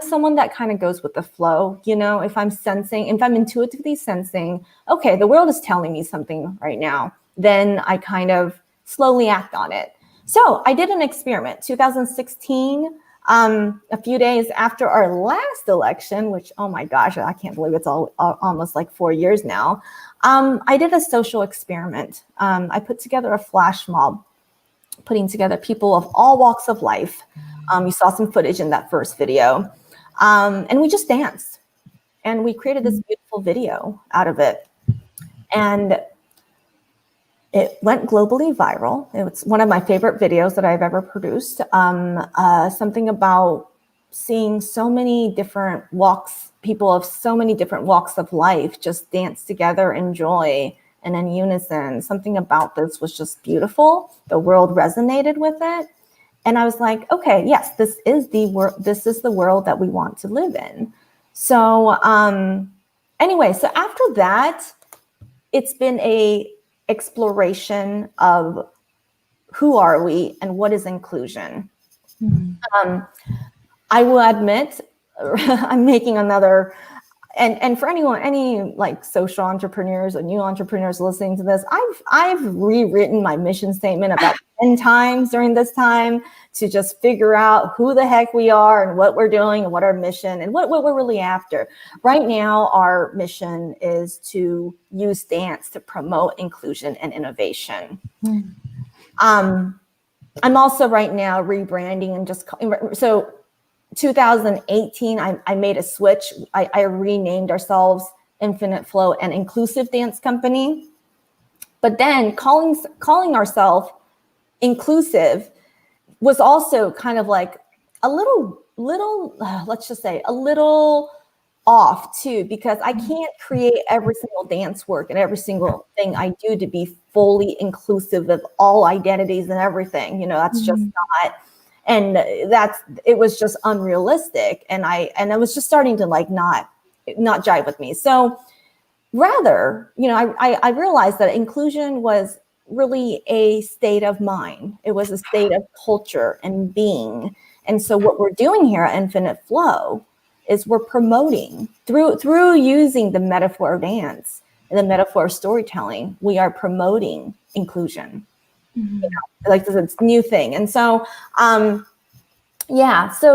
someone that kind of goes with the flow. You know, if I'm intuitively sensing, okay, the world is telling me something right now, then I kind of slowly act on it. So I did an experiment, 2016, a few days after our last election, which, oh my gosh, I can't believe it's almost like 4 years now. I did a social experiment. I put together a flash mob, putting together people of all walks of life. You saw some footage in that first video. And we just danced. And we created this beautiful video out of it. And it went globally viral. It's one of my favorite videos that I've ever produced. Something about seeing so many different people of so many different walks of life just dance together in joy and in unison. Something about this was just beautiful. The world resonated with it. And I was like, okay, yes, this is the world that we want to live in. So anyway, so after that, it's been a exploration of who are we and what is inclusion? Mm-hmm. I will admit, I'm making another, and for anyone, any like social entrepreneurs or new entrepreneurs listening to this, I've rewritten my mission statement about 10 times during this time to just figure out who the heck we are and what we're doing and what our mission and what we're really after. Right now, our mission is to use dance to promote inclusion and innovation. I'm also right now rebranding and so 2018, I made a switch. I renamed ourselves Infinite Flow and Inclusive Dance Company. But then calling ourselves inclusive was also kind of like a little, let's just say a little off too, because I can't create every single dance work and every single thing I do to be fully inclusive of all identities and everything. You know, that's just not. And it was just unrealistic. And I was just starting to like not jive with me. So rather, you know, I realized that inclusion was really a state of mind. It was a state of culture and being. And so what we're doing here at Infinite Flow is we're promoting through using the metaphor of dance and the metaphor of storytelling, we are promoting inclusion. You know, like this new thing. And so, so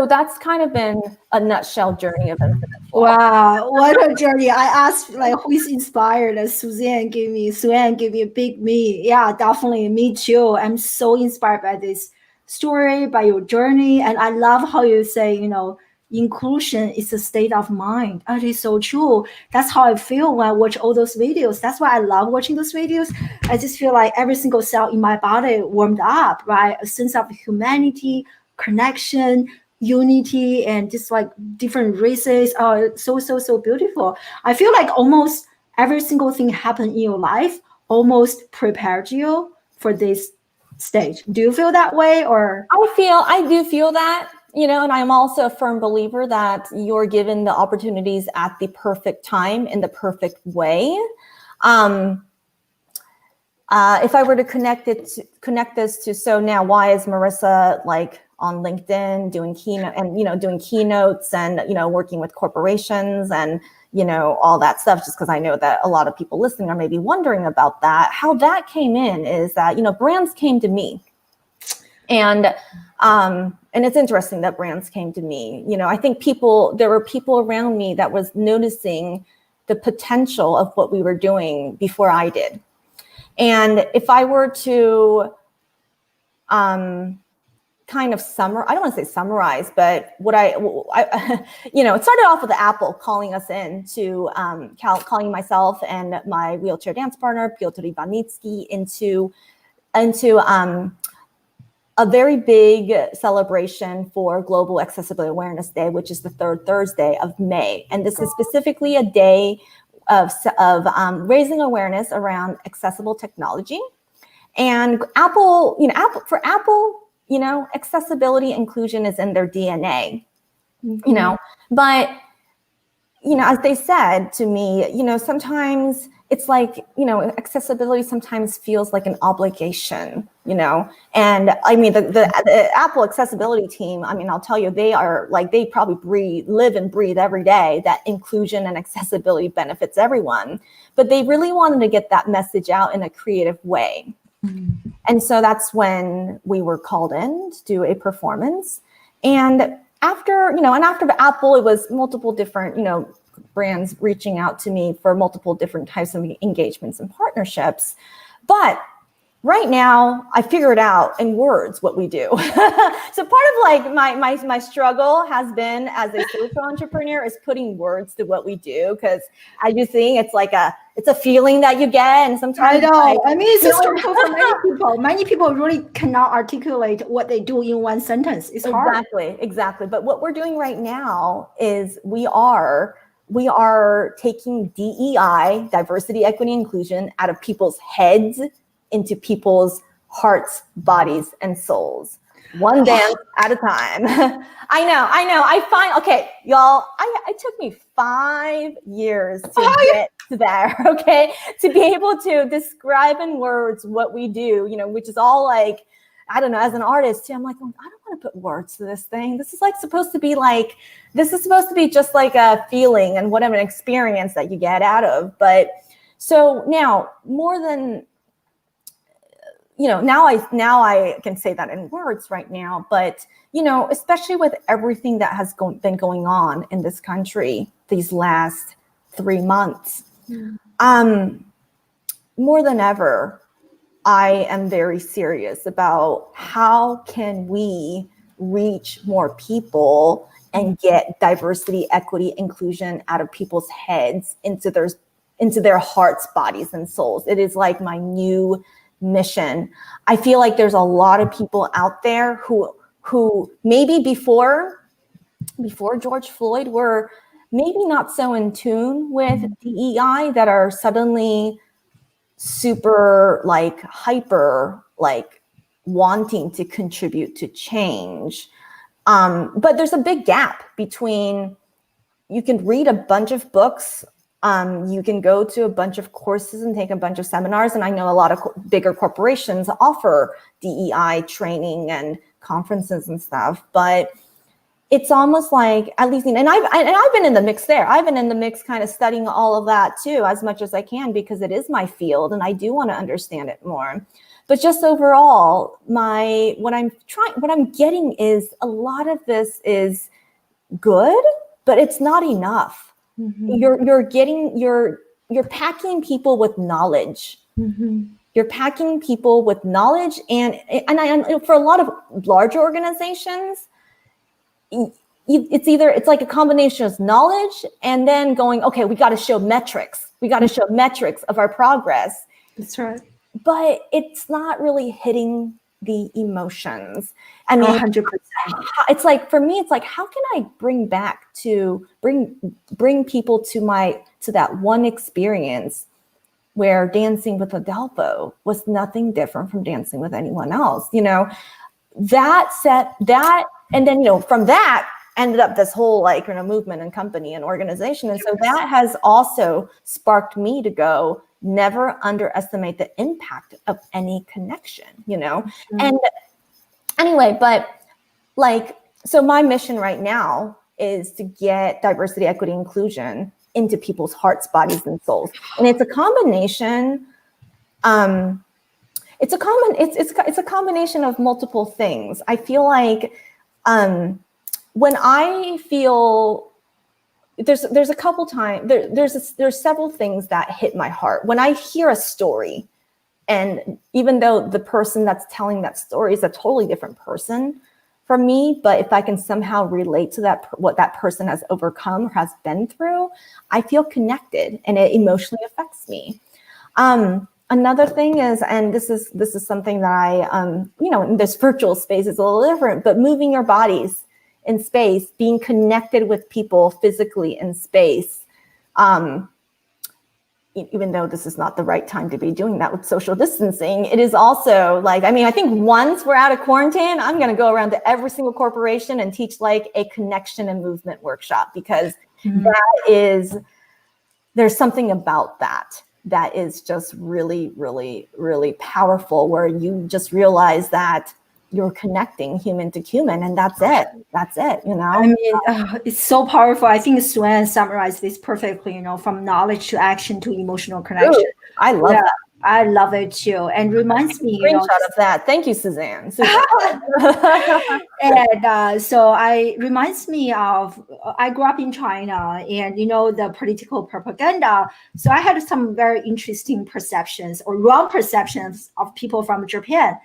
that's kind of been a nutshell journey of Infinite Flow. Wow, what a journey. I asked like who is inspired, and Suzanne gave me a big me. Yeah, definitely me too. I'm so inspired by this story, by your journey. And I love how you say, you know, inclusion is a state of mind. That is so true. That's how I feel when I watch all those videos. That's why I love watching those videos. I just feel like every single cell in my body warmed up, right? A sense of humanity, connection, unity, and just like different races are so beautiful. I feel like almost every single thing happened in your life almost prepared you for this stage. Do you feel that way? Or I do feel that, you know, and I'm also a firm believer that you're given the opportunities at the perfect time in the perfect way. If I were to connect this to, so now why is Marisa like on LinkedIn doing keynotes and, you know, working with corporations and, you know, all that stuff, just because I know that a lot of people listening are maybe wondering about that. How that came in is that, you know, brands came to me. And it's interesting that brands came to me. You know, I think there were people around me that was noticing the potential of what we were doing before I did. And if I were to kind of I don't want to say summarize, but what I you know, it started off with Apple calling us in to calling myself and my wheelchair dance partner, Piotr Iwanitsky, into a very big celebration for Global Accessibility Awareness Day, which is the third Thursday of May. And this is specifically a day of raising awareness around accessible technology. And Apple, you know, accessibility inclusion is in their DNA, you know, but, you know, as they said to me, you know, sometimes it's like, you know, accessibility sometimes feels like an obligation, you know, and I mean, the Apple accessibility team, I mean, I'll tell you, they probably live and breathe every day that inclusion and accessibility benefits everyone, but they really wanted to get that message out in a creative way. And so that's when we were called in to do a performance. And after Apple, it was multiple different, you know, brands reaching out to me for multiple different types of engagements and partnerships. But right now, I figured out in words what we do. So part of like my struggle has been as a social entrepreneur is putting words to what we do, because as you think, it's a feeling that you get, and sometimes I know. I mean, it's a struggle for many people. Many people really cannot articulate what they do in one sentence. It's hard. Exactly. But what we're doing right now is we are taking DEI, diversity, equity, inclusion, out of people's heads into people's hearts, bodies, and souls. One dance at a time. I know. Okay, y'all, it took me 5 years to get to there, okay? To be able to describe in words what we do, you know, which is all like, I don't know, as an artist too, I'm like, oh, I don't want to put words to this thing. This is supposed to be just like a feeling and whatever, an experience that you get out of. But so now more than, now I can say that in words right now, but, especially with everything that has been going on in this country these last 3 months, more than ever, I am very serious about how can we reach more people and get diversity, equity, inclusion out of people's heads into their hearts, bodies, and souls. It is like my new mission. I feel like there's a lot of people out there who maybe before George Floyd were maybe not so in tune with DEI, that are suddenly super hyper wanting to contribute to change. But there's a big gap between, you can read a bunch of books, you can go to a bunch of courses and take a bunch of seminars. And I know a lot of bigger corporations offer DEI training and conferences and stuff, but it's almost like, at least, and I've been in the mix there. I've been in the mix kind of studying all of that too, as much as I can, because it is my field and I do want to understand it more. But just overall, what I'm getting is a lot of this is good, but it's not enough. Mm-hmm. You're packing people with knowledge. Mm-hmm. You're packing people with knowledge, and for a lot of larger organizations, it's like a combination of knowledge and then going, okay, we got to show metrics. We got to show metrics of our progress. That's right. But it's not really hitting the emotions. I mean, 100%. It's like, for me, it's like, how can I bring people to that one experience where dancing with Adolfo was nothing different from dancing with anyone else, and then, from that ended up this whole movement and company and organization. And so that has also sparked me to go, never underestimate the impact of any connection, Mm-hmm. And anyway, but so my mission right now is to get diversity, equity, inclusion into people's hearts, bodies, and souls. And it's a combination. It's a combination of multiple things. I feel like when I feel there's a couple times there's several things that hit my heart when I hear a story, and even though the person that's telling that story is a totally different person from me, but if I can somehow relate to what that person has overcome or has been through, I feel connected and it emotionally affects me. Another thing is, and this is something that I, in this virtual space is a little different, but moving your bodies in space, being connected with people physically in space, even though this is not the right time to be doing that with social distancing, it is also I think once we're out of quarantine, I'm going to go around to every single corporation and teach a connection and movement workshop, because there's something about that is just really, really, really powerful, where you just realize that you're connecting human to human, and that's it. I mean, it's so powerful. I think Suen summarized this perfectly, from knowledge to action to emotional connection. Ooh, I love that. I love it too. And reminds me, screenshot of that. Thank you, Suzanne. And so reminds me of, I grew up in China, and the political propaganda. So I had some very interesting perceptions or wrong perceptions of people from Japan.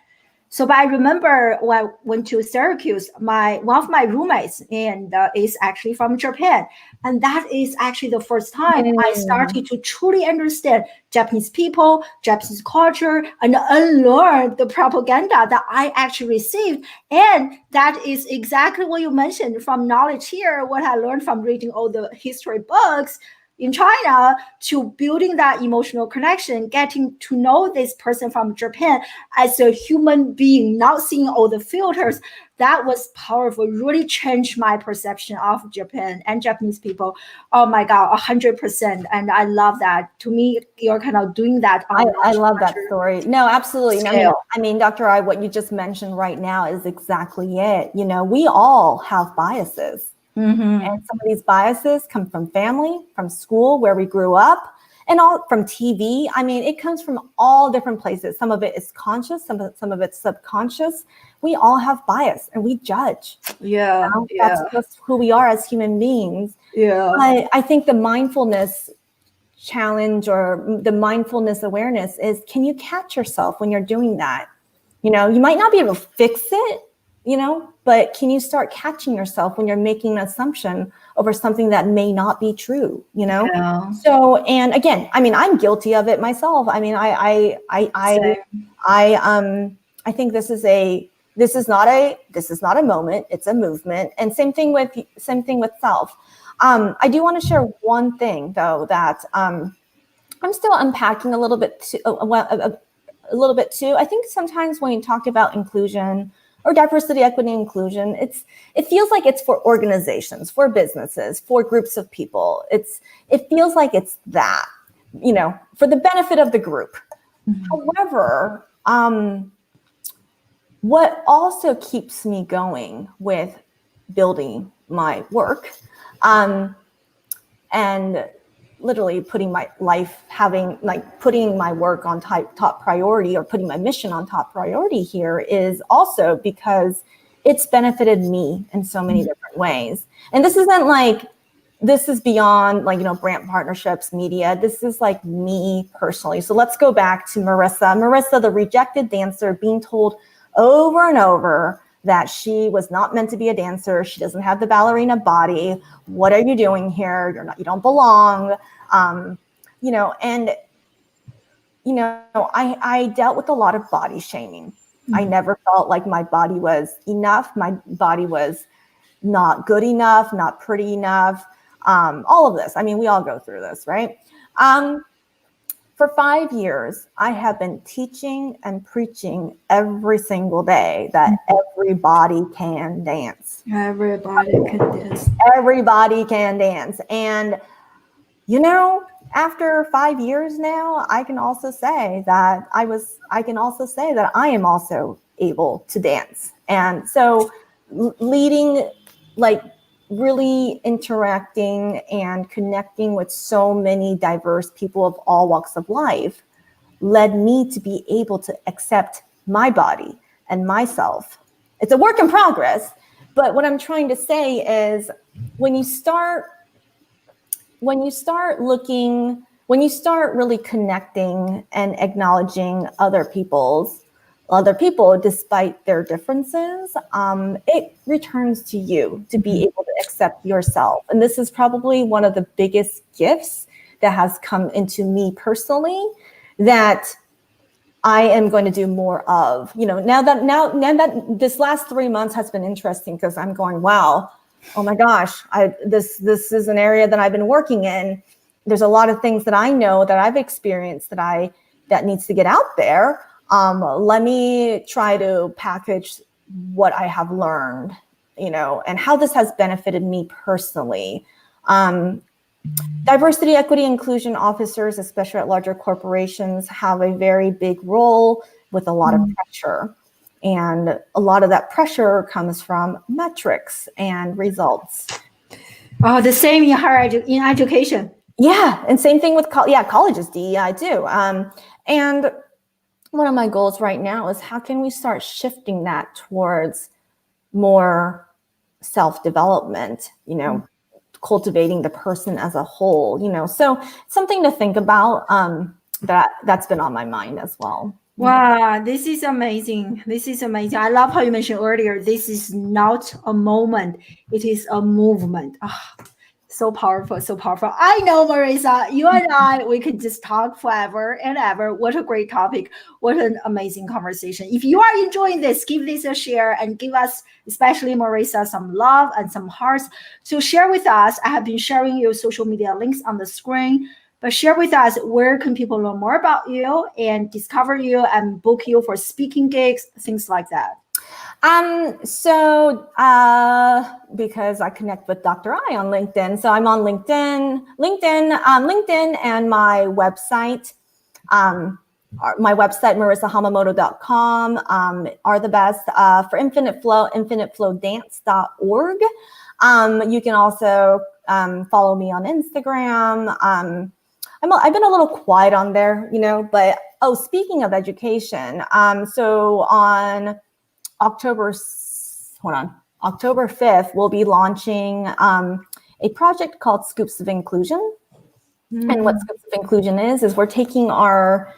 So, but I remember when I went to Syracuse, one of my roommates is actually from Japan. And that is actually the first time I started to truly understand Japanese people, Japanese culture, and unlearn the propaganda that I actually received. And that is exactly what you mentioned from knowledge here, what I learned from reading all the history books. in China to building that emotional connection, getting to know this person from Japan as a human being, not seeing all the filters. That was powerful, really changed my perception of Japan and Japanese people. Oh my God, 100%. And I love that. To me, you're kind of doing that. I love that story. No, absolutely. I mean, Dr. I, what you just mentioned right now is exactly it. You know, we all have biases. Mm-hmm. And some of these biases come from family, from school, where we grew up, and all from TV. I mean, it comes from all different places. Some of it is conscious, some of it's subconscious. We all have bias and we judge. Yeah. You know? That's who we are as human beings. Yeah. I think the mindfulness challenge or the mindfulness awareness is, can you catch yourself when you're doing that? You know, you might not be able to fix it, you know, but can you start catching yourself when you're making an assumption over something that may not be true, you know? Yeah. So, and again, I mean, I'm guilty of it myself. I mean, I think this is not a moment, it's a movement. And same thing with self. I do want to share one thing though, that I'm still unpacking a little bit too. I think sometimes when you talk about inclusion or diversity, equity, inclusion, it feels like it's for organizations, for businesses, for groups of people. It feels like it's that, you know, for the benefit of the group. Mm-hmm. However, what also keeps me going with building my work, and literally putting my life, putting my work on top priority, or putting my mission on top priority here, is also because it's benefited me in so many different ways. And this is beyond brand partnerships, media. This is like me personally. So let's go back to Marisa. Marisa, the rejected dancer, being told over and over that she was not meant to be a dancer. She doesn't have the ballerina body. What are you doing here? You don't belong. I dealt with a lot of body shaming. Mm-hmm. I never felt like my body was enough. My body was not good enough, not pretty enough. All of this. I mean, we all go through this, right? For 5 years, I have been teaching and preaching every single day that everybody can dance. Everybody can dance. Everybody can dance. And, you know, after 5 years now, I can also say that I am also able to dance. And so leading, really interacting and connecting with so many diverse people of all walks of life led me to be able to accept my body and myself. It's a work in progress, but what I'm trying to say is when you start really connecting and acknowledging other people despite their differences, it returns to you to be able to accept yourself. And this is probably one of the biggest gifts that has come into me personally that I am going to do more of. You know, now that this last 3 months has been interesting, because I'm going, wow, oh my gosh, this is an area that I've been working in. There's a lot of things that I know that I've experienced that needs to get out there. Let me try to package what I have learned, and how this has benefited me personally. Diversity, equity, inclusion officers, especially at larger corporations, have a very big role with a lot of pressure. And a lot of that pressure comes from metrics and results. Oh, the same in education. Yeah, and same thing with colleges, DEI too. And one of my goals right now is how can we start shifting that towards more self-development, cultivating the person as a whole, so something to think about, that's been on my mind as well. Wow, this is amazing. I love how you mentioned earlier, this is not a moment, it is a movement. So powerful, so powerful. I know, Marisa, you and I, we could just talk forever and ever. What a great topic. What an amazing conversation. If you are enjoying this, give this a share and give us, especially Marisa, some love and some hearts. So share with us. I have been sharing your social media links on the screen, but share with us, where can people learn more about you and discover you and book you for speaking gigs, things like that. Because I connect with Dr. I on LinkedIn. So I'm on LinkedIn, and my website, marisahamamoto.com, are the best. For Infinite Flow, infiniteflowdance.org. You can also follow me on Instagram. I've been a little quiet on there, but speaking of education, so on October 5th, we'll be launching a project called Scoops of Inclusion. And what Scoops of Inclusion is we're taking our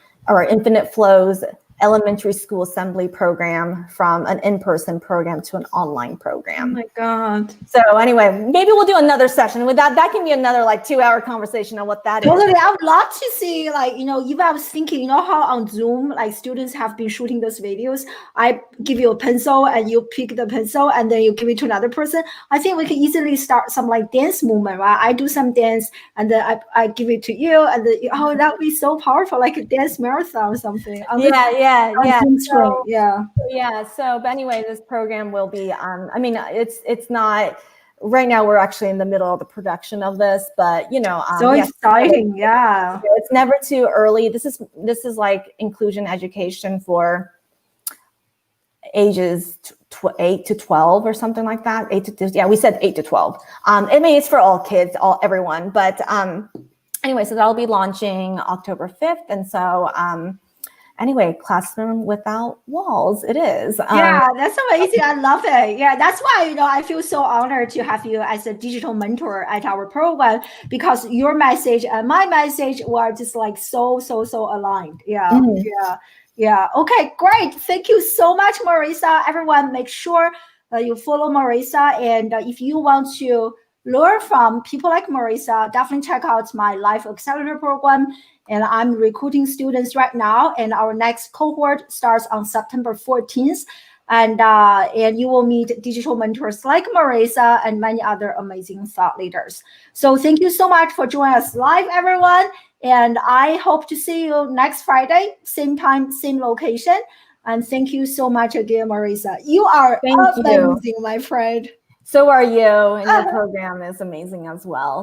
Infinite Flows elementary school assembly program from an in-person program to an online program. Oh my God. So anyway, maybe we'll do another session with that. That can be another 2-hour conversation on what that is. Totally. I would love to see, even I was thinking, how on Zoom, students have been shooting those videos. I give you a pencil and you pick the pencil and then you give it to another person. I think we can easily start some dance movement, right? I do some dance and then I give it to you and then, that would be so powerful, like a dance marathon or something. But anyway, this program will be, it's not, right now we're actually in the middle of the production of this, but so exciting. Yeah. It's never too early. This is inclusion education for ages 8 to 12 or something like that. We said 8 to 12. It's for all kids, everyone, but anyway, so that'll be launching October 5th. And so, anyway, Classroom Without Walls, it is. Yeah, that's amazing. I love it. Yeah, that's why, I feel so honored to have you as a digital mentor at our program, because your message and my message were just so aligned. Yeah, yeah. Okay, great. Thank you so much, Marisa. Everyone, make sure you follow Marisa. And if you want to learn from people like Marisa, definitely check out my Life Accelerator program. And I'm recruiting students right now, and our next cohort starts on September 14th. And you will meet digital mentors like Marisa and many other amazing thought leaders. So thank you so much for joining us live, everyone. And I hope to see you next Friday, same time, same location. And thank you so much again, Marisa. You are amazing, my friend. So are you, and your program is amazing as well.